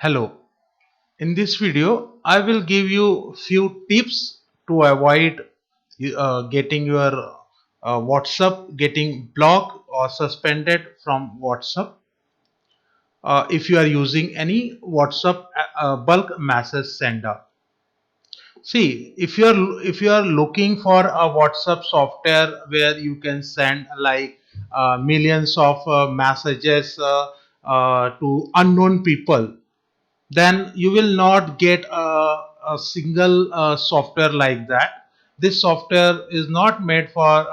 Hello. In this video, I will give you few tips to avoid getting your WhatsApp getting blocked or suspended from WhatsApp if you are using any WhatsApp bulk message sender. See, if you are looking for a WhatsApp software where you can send like millions of messages to unknown people, then you will not get a single software like that. This software is not made for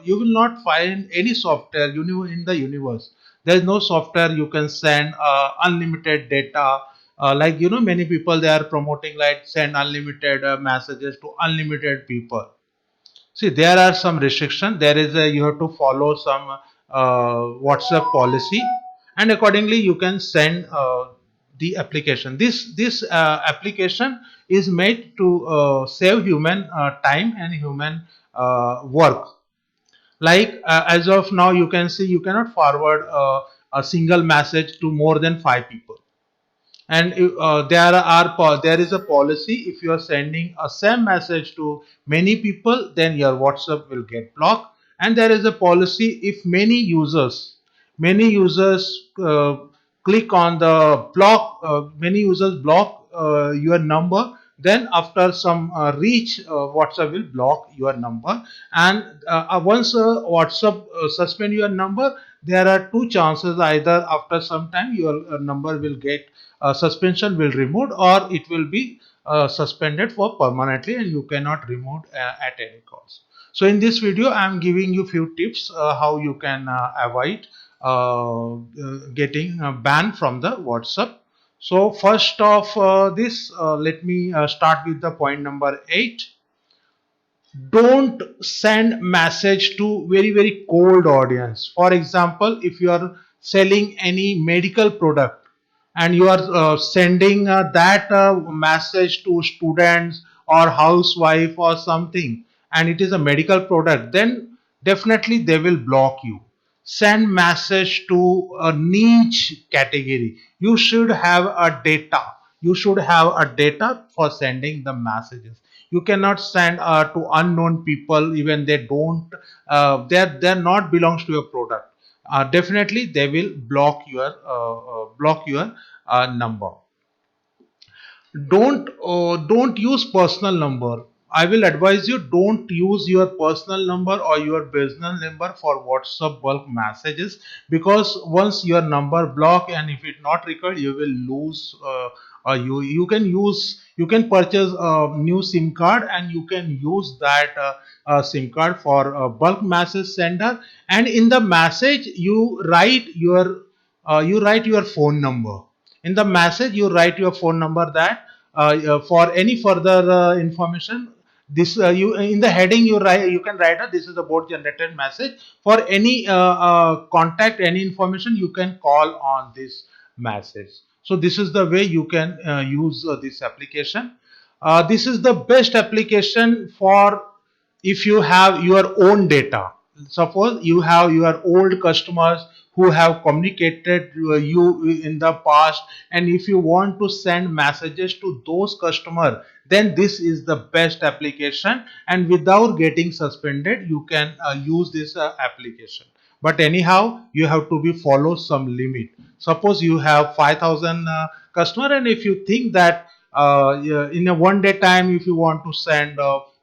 you will not find any software in the universe. There is no software you can send unlimited data, like many people they are promoting like send unlimited messages to unlimited people. See, there are some restrictions. There is a you have to follow some WhatsApp policy, and accordingly you can send the application. This application is made to save human time and human work. Like as of now, you can see you cannot forward a single message to more than five people, and there is a policy. If you are sending a same message to many people, then your WhatsApp will get blocked. And there is a policy, if many users click on the block, many users block your number, then after some reach, WhatsApp will block your number. And once WhatsApp suspend your number, there are two chances: either after some time your number will get suspension will removed, or it will be suspended for permanently and you cannot remove at any cost. So in this video I am giving you few tips how you can avoid getting banned from the WhatsApp. So first of this, let me start with the point number 8. Don't send message to very cold audience. For example, if you are selling any medical product and you are sending that message to students or housewife or something, and it is a medical product, then definitely they will block you. Send message to a niche category. You should have a data for sending the messages. You cannot send to unknown people, even they don't they're not belongs to your product. Definitely they will block your number. Don't use personal number. I will advise you, don't use your personal number or your business number for WhatsApp bulk messages, because once your number block and if it not recovered, you will lose. You can purchase a new SIM card and you can use that SIM card for bulk message sender. And in the message you write your phone number. In the message you write your phone number, that for any further information, this you in the heading you can write this is a bot generated message. For any contact, any information, you can call on this message. So this is the way you can use this application. This is the best application for if you have your own data. Suppose you have your old customers who have communicated you in the past, and if you want to send messages to those customers, then this is the best application, and without getting suspended you can use this application. But anyhow, you have to be follow some limit. Suppose you have 5,000 customer, and if you think that yeah, in a one day time if you want to send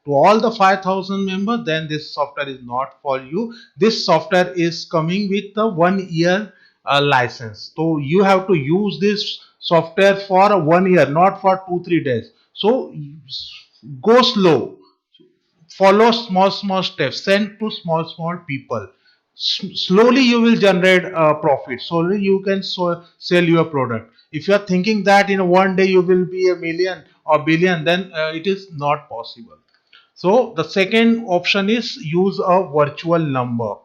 to all the 5,000 members, then this software is not for you. This software is coming with a 1 year license, so you have to use this software for 1 year, not for 2 3 days. So go slow, follow small steps, send to small people. Slowly you will generate profit. Slowly you can sell your product. If you are thinking that in one day you will be a million or billion, then it is not possible. So the second option is use a virtual number.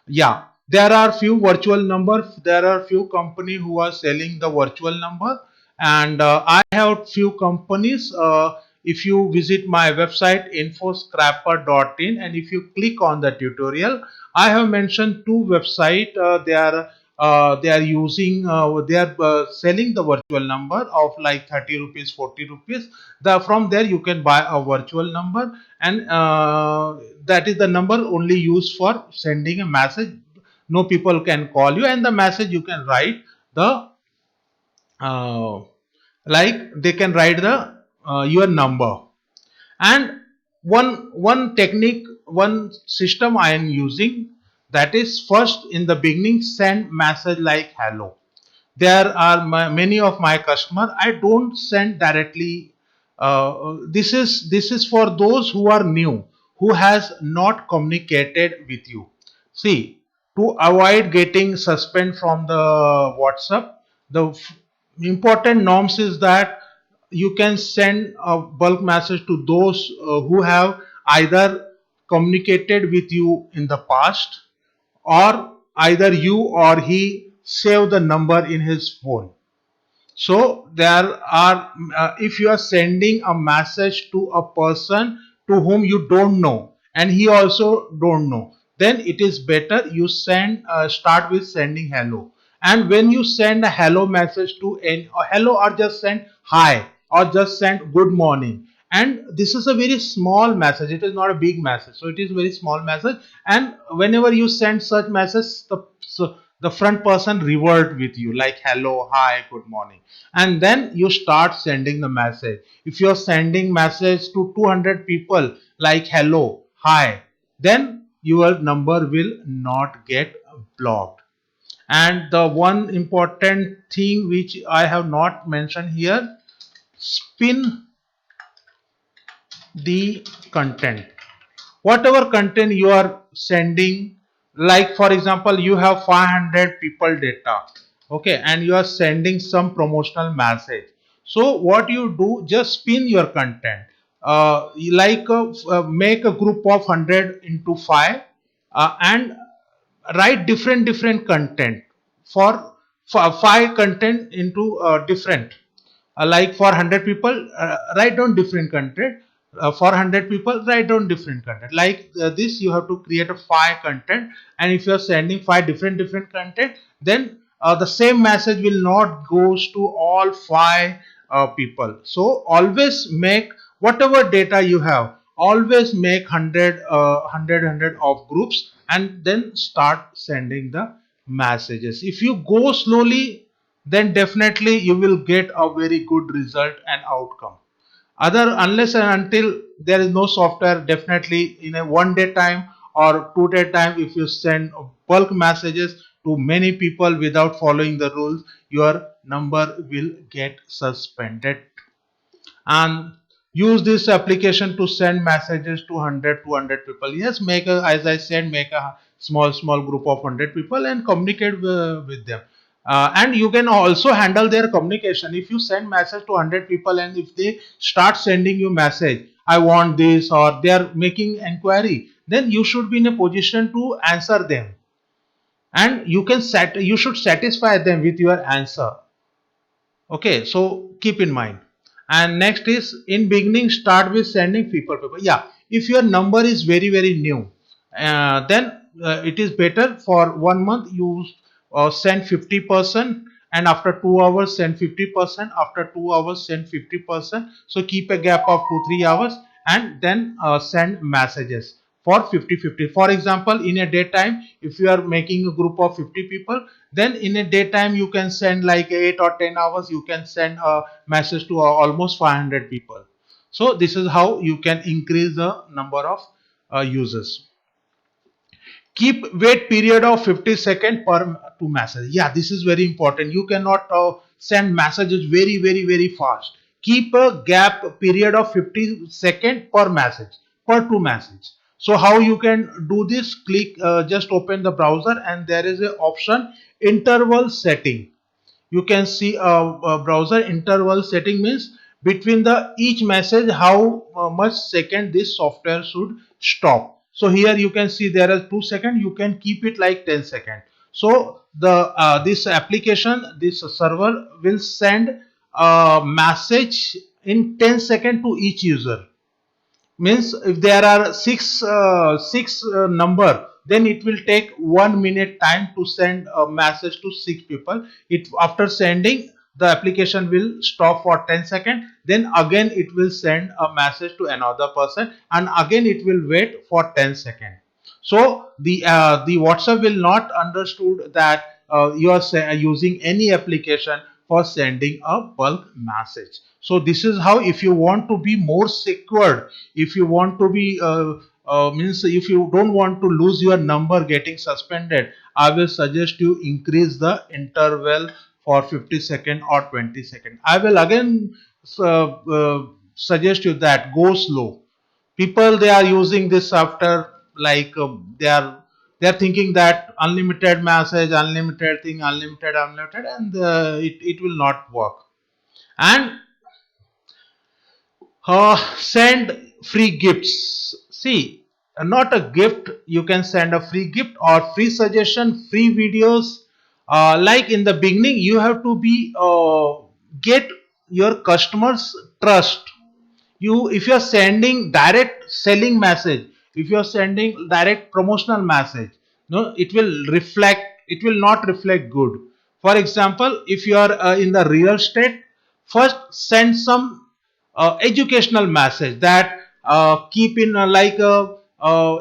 Yeah, there are few virtual numbers. There are few company who are selling the virtual number, and I have few companies. If you visit my website infoscrapper.in and if you click on the tutorial, I have mentioned two website. They are they are using they are selling the virtual number of like 30 rupees, 40 rupees. From there you can buy a virtual number, and that is the number only used for sending a message. No people can call you, and the message you can write the uh, like they can write the your number. And one technique, one system I am using, that is, first in the beginning send message like hello. There are many of my customer, I don't send directly. This is for those who are new, who has not communicated with you. See, to avoid getting suspend from the WhatsApp, the important norms is that you can send a bulk message to those who have either communicated with you in the past, or either you or he save the number in his phone. So there are if you are sending a message to a person to whom you don't know and he also don't know, then it is better you send start with sending hello. And when you send a hello message to any, or hello, or just send hi, or just send good morning, and this is a very small message, it is not a big message, so it is very small message. And whenever you send such message, the front person revert with you like hello, hi, good morning, and then you start sending the message. If you are sending message to 200 people like hello, hi, then your number will not get blocked. And the one important thing which I have not mentioned here, spin the content. Whatever content you are sending, like for example you have 500 people data, okay, and you are sending some promotional message. So what you do, just spin your content, make a group of 100 into 5, and write different content for 5 content into different, like for 100 people, write down different content. For 100 people, write down different content. Like this you have to create a 5 content, and if you are sending 5 different content, then the same message will not goes to all 5 people. So always make, whatever data you have, always make 100 of groups, and then start sending the messages. If you go slowly, then definitely you will get a very good result and outcome. Other, unless and until there is no software, definitely in a 1 day time or 2 day time, if you send bulk messages to many people without following the rules, your number will get suspended. And use this application to send messages to 100 200 people. Yes, make a, as I said, make a small group of 100 people and communicate with them. And you can also handle their communication. If you send message to 100 people and if they start sending you message, I want this, or they are making inquiry, then you should be in a position to answer them, and you should satisfy them with your answer. Okay, so keep in mind. And next is, in beginning start with sending people. Yeah, if your number is very new, then it is better for 1 month you send 50%, and after 2 hours send 50%, after 2 hours send 50%. So keep a gap of 2 3 hours, and then send messages for 50-50. For example, in a daytime, if you are making a group of 50 people, then in a daytime you can send like 8 or 10 hours, you can send a message to almost 500 people. So this is how you can increase the number of users. Keep wait period of 50 seconds per to message. Yeah, this is very important. You cannot send messages very fast. Keep a gap period of 50 seconds per message, per to message. So how you can do this? Click, just open the browser, and there is a option, interval setting. You can see a browser interval setting, means between the each message how much second this software should stop. So here you can see there are 2 seconds, you can keep it like 10 seconds. So the this application, this server will send a message in 10 seconds to each user. Means if there are six number, then it will take 1 minute time to send a message to 6 people. It after sending, the application will stop for 10 seconds, then again it will send a message to another person, and again it will wait for 10 seconds. So the WhatsApp will not understood that you are using any application for sending a bulk message. So this is how, if you want to be more secured, if you want to be means if you don't want to lose your number getting suspended, I will suggest you increase the interval for 50 seconds or 20 seconds. I will again suggest you that go slow. People, they are using this software like they are thinking that unlimited message, unlimited thing, unlimited, and it will not work. And send free gifts. See, not a gift, you can send a free gift or free suggestion, free videos. Like in the beginning, you have to be get your customers trust. You, if you are sending direct selling message, if you are sending direct promotional message, no, it will not reflect good. For example, if you are in the real estate, first send some educational message that keep in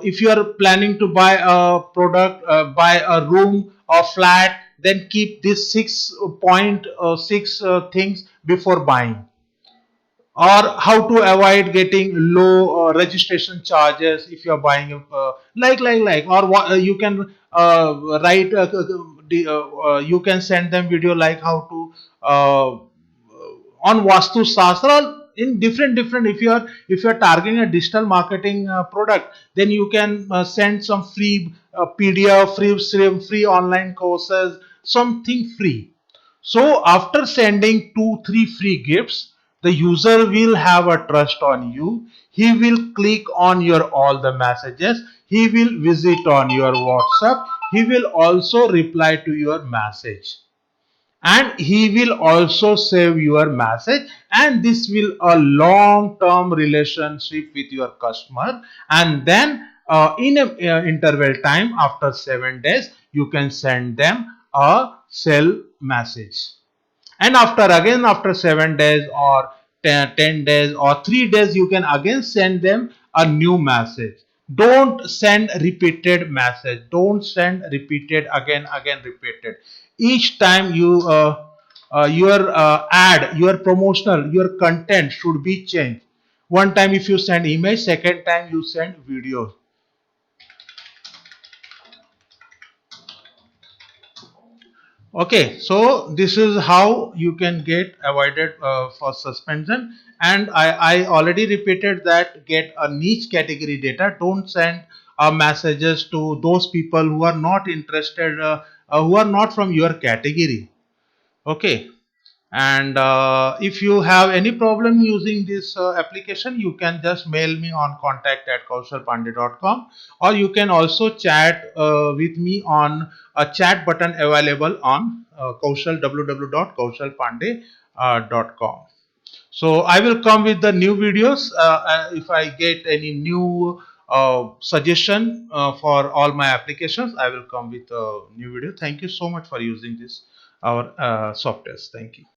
if you are planning to buy a product, buy a room or flat, then keep this 6.6 things before buying, or how to avoid getting low registration charges if you are buying a or what you can write you can send them video like how to on Vastu Shastra, in different, if you are targeting a digital marketing product, then you can send some free PDF, free online courses, something free. So after sending 2 3 free gifts, the user will have a trust on you. He will click on your all the messages. He will visit on your WhatsApp. He will also reply to your message, and he will also save your message, and this will a long term relationship with your customer. And then in a interval time after 7 days, you can send them a sell message, and after 7 days or 10 days or 3 days, you can again send them a new message. Don't send repeated message, don't send repeated again repeated. Each time you your ad, your promotional, your content should be changed. One time if you send image, second time you send video. Okay, so this is how you can get avoided for suspension. And I already repeated that get a niche category data. Don't send messages to those people who are not interested, who are not from your category. Okay, and if you have any problem using this application, you can just mail me on contact@kaushalpandey.com, or you can also chat with me on a chat button available on Kaushal www.kaushalpandey.com. So I will come with the new videos if I get any new suggestion for all my applications. I will come with a new video. Thank you so much for using this our softwares. Thank you.